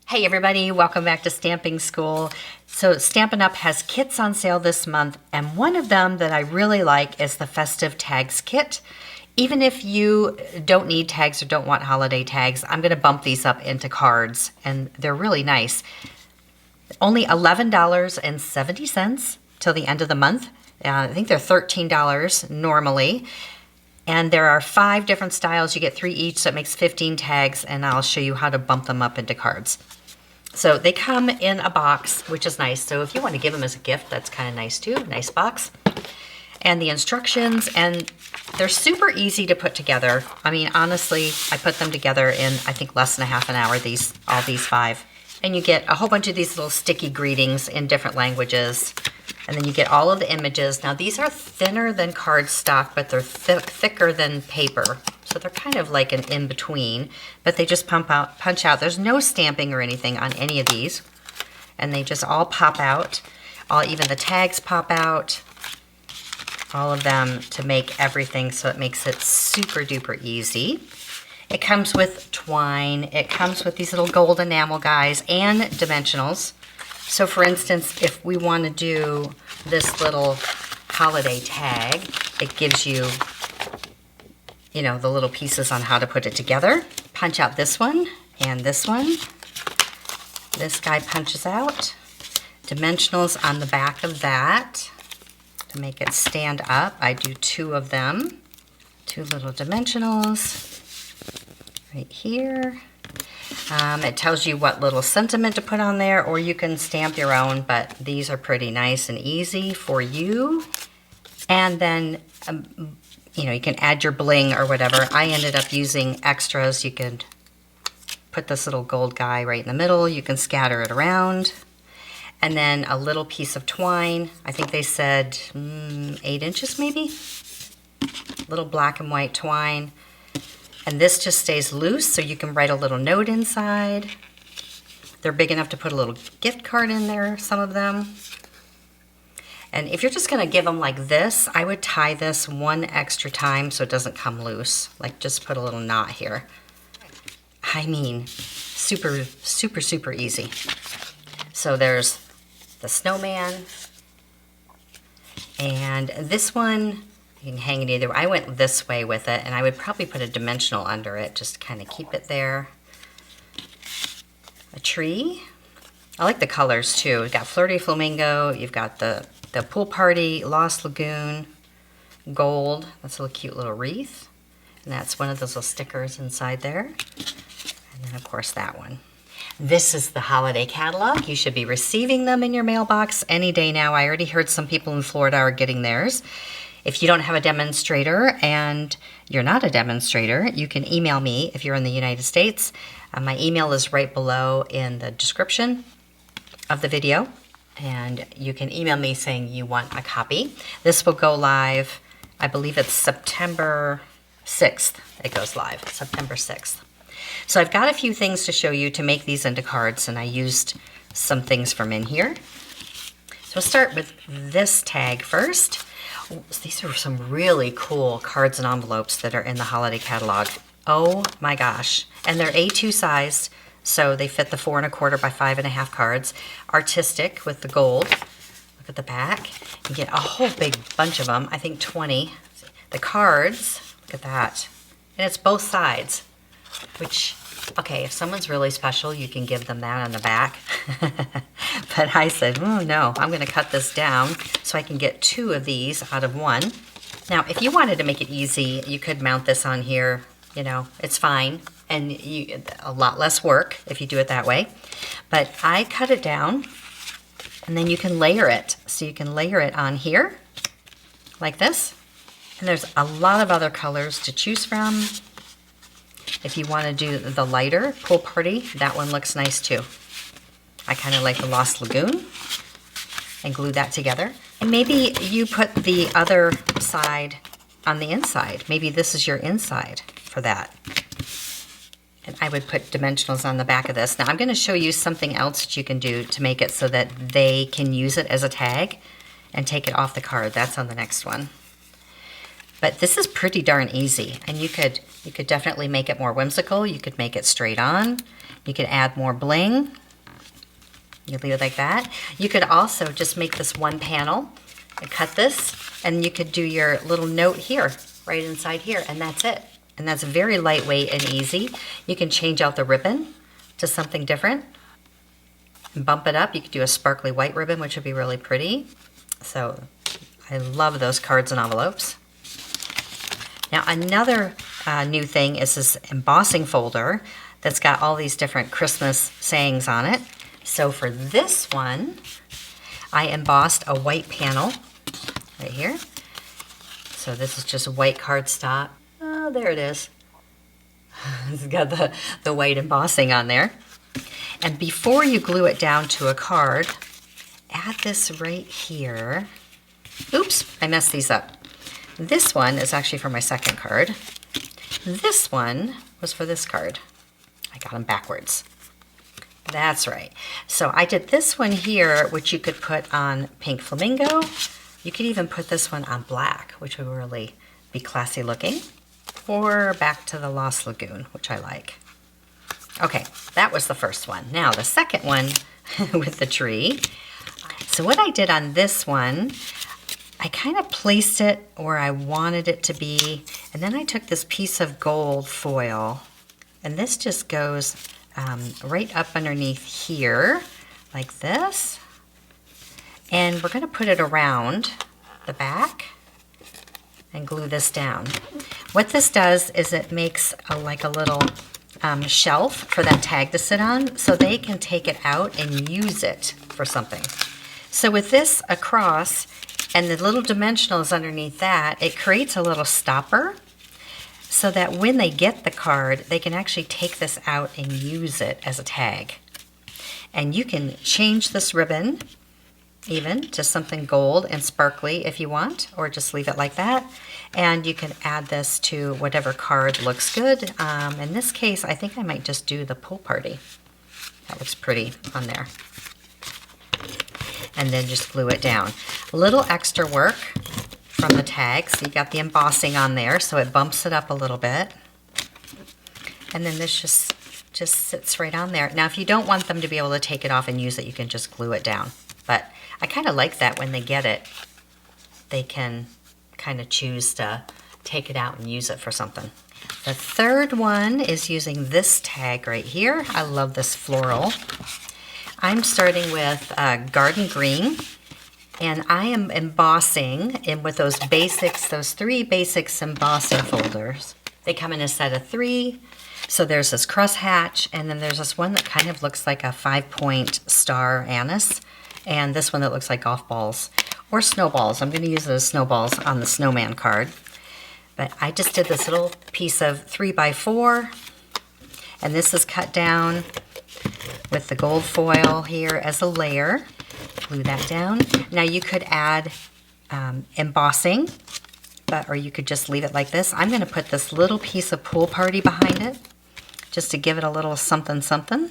Hey everybody, welcome back to Stamping School. So Stampin' Up! Has kits on sale this month, and one of them that I really like is the Festive Tags kit. Even if you don't need tags or don't want holiday tags, I'm going to bump these up into cards, and they're really nice. Only $11.70 till the end of the month. I think they're $13 normally. And there are 5 different styles. You get 3 each, so it makes 15 tags, and I'll show you how to bump them up into cards. So they come in a box, which is nice. So if you want to give them as a gift, that's kind of nice too. Nice box. And the instructions, and they're super easy to put together. I mean, honestly, I put them together in, I think, less than a half an hour, all these 5. And you get a whole bunch of these little sticky greetings in different languages. And then you get all of the images. Now, these are thinner than cardstock, but they're thicker than paper. So they're kind of like an in-between, but they just punch out. There's no stamping or anything on any of these. And they just all pop out. Even the tags pop out. All of them to make everything, so it makes it super duper easy. It comes with twine. It comes with these little gold enamel guys and dimensionals. So for instance, if we want to do this little holiday tag, it gives you, the little pieces on how to put it together. Punch out this one and this one. This guy punches out. Dimensionals on the back of that to make it stand up. I do 2 of them. 2 little dimensionals right here. It tells you what little sentiment to put on there, or you can stamp your own, but these are pretty nice and easy for you. And then, you can add your bling or whatever. I ended up using extras. You could put this little gold guy right in the middle. You can scatter it around. And then a little piece of twine. I think they said 8 inches maybe. Little black and white twine. And this just stays loose, so you can write a little note inside. They're big enough to put a little gift card in there, some of them. And if you're just gonna give them like this, I would tie this one extra time so it doesn't come loose. Like just put a little knot here. I mean, super, super, super easy. So there's the snowman. And this one, you can hang it either way. I went this way with it, and I would probably put a dimensional under it just to kind of keep it there. A tree. I like the colors too. You've got Flirty Flamingo, you've got the Pool Party, Lost Lagoon, Gold. That's a little cute little wreath. And that's one of those little stickers inside there. And then of course that one. This is the holiday catalog. You should be receiving them in your mailbox any day now. I already heard some people in Florida are getting theirs. If you don't have a demonstrator and you're not a demonstrator, you can email me if you're in the United States. My email is right below in the description of the video. And you can email me saying you want a copy. This will go live, I believe it's September 6th. It goes live, September 6th. So I've got a few things to show you to make these into cards, and I used some things from in here. So we'll start with this tag first. These are some really cool cards and envelopes that are in the holiday catalog. Oh my gosh. And they're A2 sized, so they fit the 4 1/4 by 5 1/2 cards. Artistic with the gold. Look at the back. You get a whole big bunch of them, I think 20. The cards, look at that. And it's both sides, which, okay, if someone's really special, you can give them that on the back. But I said, oh no, I'm gonna cut this down so I can get 2 of these out of 1. Now, if you wanted to make it easy, you could mount this on here, it's fine. And a lot less work if you do it that way. But I cut it down, and then you can layer it. So you can layer it on here, like this. And there's a lot of other colors to choose from. If you want to do the lighter Pool Party, that one looks nice too. I kind of like the Lost Lagoon, and glue that together. And maybe you put the other side on the inside. Maybe this is your inside for that. And I would put dimensionals on the back of this. Now I'm going to show you something else that you can do to make it so that they can use it as a tag and take it off the card. That's on the next one. But this is pretty darn easy, and you could definitely make it more whimsical. You could make it straight on. You could add more bling. You leave it like that. You could also just make this one panel and cut this, and you could do your little note here, right inside here, and that's it. And that's very lightweight and easy. You can change out the ribbon to something different and bump it up. You could do a sparkly white ribbon, which would be really pretty. So I love those cards and envelopes. Now another new thing is this embossing folder that's got all these different Christmas sayings on it. So for this one, I embossed a white panel right here. So this is just white cardstock. Oh, there it is. It's got the white embossing on there. And before you glue it down to a card, add this right here. Oops, I messed these up. This one is actually for my second card. This one was for this card. I got them backwards. That's right. So I did this one here, which you could put on pink flamingo. You could even put this one on black, which would really be classy looking. Or back to the Lost Lagoon, which I like. Okay, that was the first one. Now the second one with the tree. So what I did on this one, I kind of placed it where I wanted it to be, and then I took this piece of gold foil, and this just goes right up underneath here, like this. And we're going to put it around the back and glue this down. What this does is it makes like a little shelf for that tag to sit on, so they can take it out and use it for something. So with this across, and the little dimensionals underneath that, it creates a little stopper so that when they get the card, they can actually take this out and use it as a tag. And you can change this ribbon even to something gold and sparkly if you want, or just leave it like that. And you can add this to whatever card looks good. In this case, I think I might just do the pool party. That looks pretty on there. And then just glue it down. A little extra work from the tags. You got the embossing on there, so it bumps it up a little bit. And then this just sits right on there. Now, if you don't want them to be able to take it off and use it, you can just glue it down. But I kind of like that when they get it, they can kind of choose to take it out and use it for something. The third one is using this tag right here. I love this floral. I'm starting with garden green, and I am embossing in with those basics, those 3 basics embossing folders. They come in a set of 3. So there's this crosshatch, and then there's this one that kind of looks like a 5-point star anise, and this one that looks like golf balls or snowballs. I'm going to use those snowballs on the Snowman card. But I just did this little piece of 3x4, and this is cut down with the gold foil here as a layer. Glue that down. Now you could add embossing, or you could just leave it like this. I'm going to put this little piece of pool party behind it, just to give it a little something something.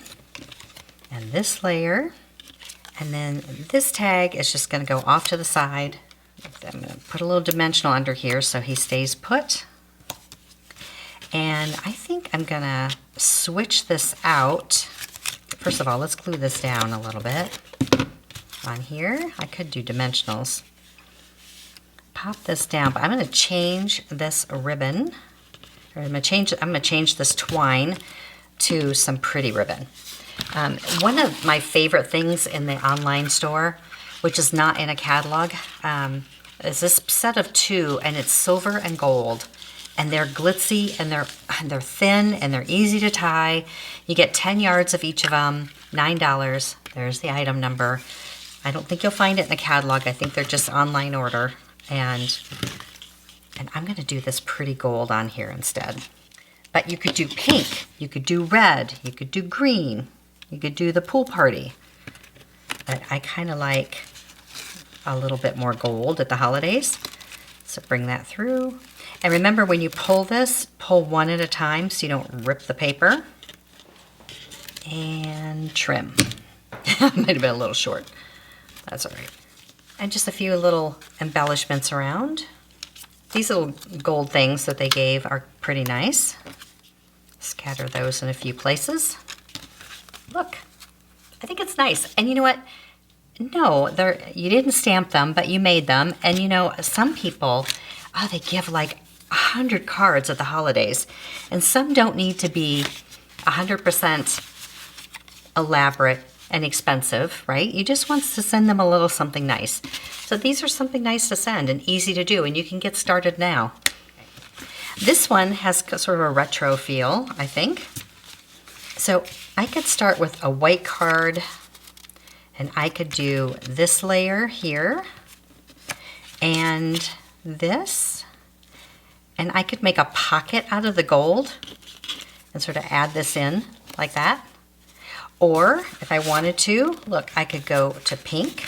And this layer, and then this tag is just going to go off to the side. I'm going to put a little dimensional under here so he stays put. And I think I'm going to switch this out. First of all, let's glue this down a little bit on here. I could do dimensionals. Pop this down, but I'm going to change this ribbon. Or I'm going to change this twine to some pretty ribbon. One of my favorite things in the online store, which is not in a catalog, is this set of 2, and it's silver and gold. And they're glitzy, and they're thin, and they're easy to tie. You get 10 yards of each of them, $9. There's the item number. I don't think you'll find it in the catalog. I think they're just online order. And I'm going to do this pretty gold on here instead. But you could do pink, you could do red, you could do green, you could do the pool party. But I kind of like a little bit more gold at the holidays. So bring that through. And remember, when you pull this, pull one at a time so you don't rip the paper. And trim. Might have been a little short. That's all right. And just a few little embellishments around. these little gold things that they gave are pretty nice. Scatter those in a few places. Look, I think it's nice. And you know what? No, you didn't stamp them, but you made them. And you know, some people, oh, they give like 100 cards at the holidays. And some don't need to be 100% elaborate and expensive, right? You just want to send them a little something nice. So these are something nice to send and easy to do, and you can get started now. This one has sort of a retro feel, I think. So I could start with a white card, and I could do this layer here, and this, and I could make a pocket out of the gold and sort of add this in like that. Or if I wanted to, look, I could go to pink.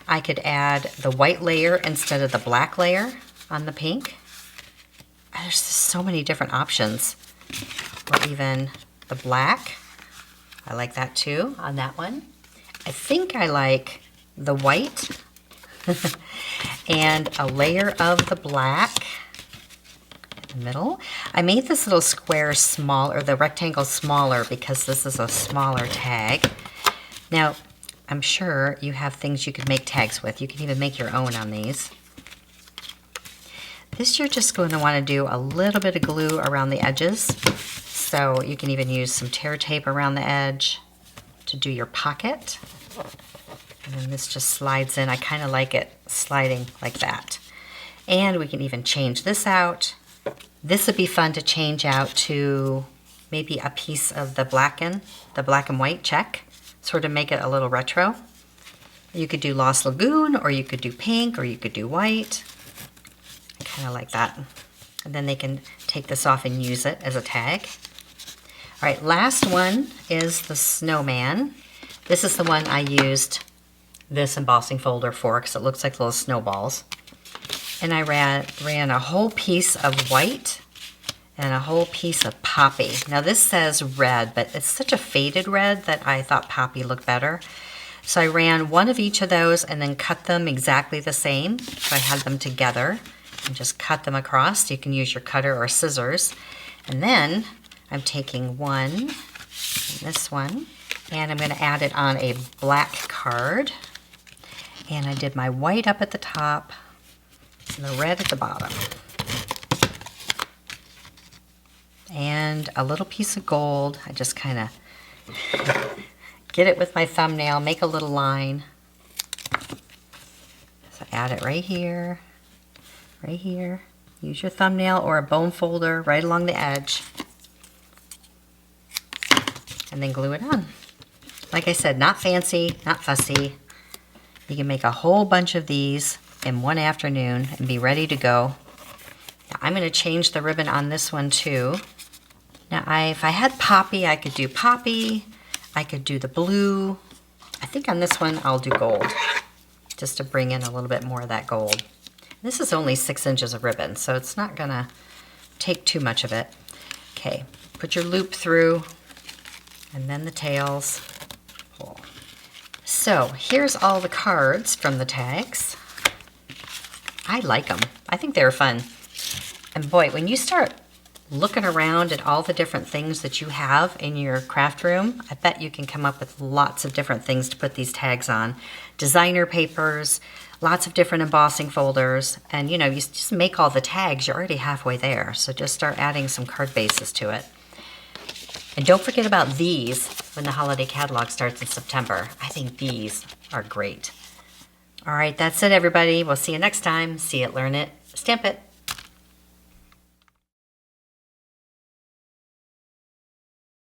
I could add the white layer instead of the black layer on the pink. There's just so many different options. Or even the black. I like that too on that one. I think I like the white and a layer of the black in the middle. I made this little square smaller, the rectangle smaller, because this is a smaller tag. Now, I'm sure you have things you could make tags with. You can even make your own on these. This you're just going to want to do a little bit of glue around the edges. So you can even use some tear tape around the edge to do your pocket. And then this just slides in. I kind of like it sliding like that. And we can even change this out. This would be fun to change out to maybe a piece of the black and white check, sort of make it a little retro. You could do Lost Lagoon, or you could do pink, or you could do white. I kind of like that. And then they can take this off and use it as a tag. All right, last one is the Snowman. This is the one I used this embossing folder for because it looks like little snowballs. And I ran a whole piece of white and a whole piece of poppy. Now this says red, but it's such a faded red that I thought poppy looked better. So I ran one of each of those and then cut them exactly the same. So I had them together and just cut them across. You can use your cutter or scissors. And then I'm taking one and this one, and I'm going to add it on a black card. And I did my white up at the top and the red at the bottom. And a little piece of gold. I just kind of get it with my thumbnail, make a little line. So add it right here, right here. Use your thumbnail or a bone folder right along the edge. And then glue it on. Like I said, not fancy, not fussy. You can make a whole bunch of these in one afternoon and be ready to go. Now, I'm going to change the ribbon on this one too. Now, if I had poppy, I could do poppy. I could do the blue. I think on this one, I'll do gold, just to bring in a little bit more of that gold. This is only 6 inches of ribbon, so it's not going to take too much of it. Okay, put your loop through, and then the tails. Pull. So here's all the cards from the tags. I like them. I think they're fun. And boy, when you start looking around at all the different things that you have in your craft room, I bet you can come up with lots of different things to put these tags on. Designer papers, lots of different embossing folders, and you know, you just make all the tags, you're already halfway there. So just start adding some card bases to it. And don't forget about these when the holiday catalog starts in September. I think these are great. All right, that's it, everybody. We'll see you next time. See it, learn it, stamp it.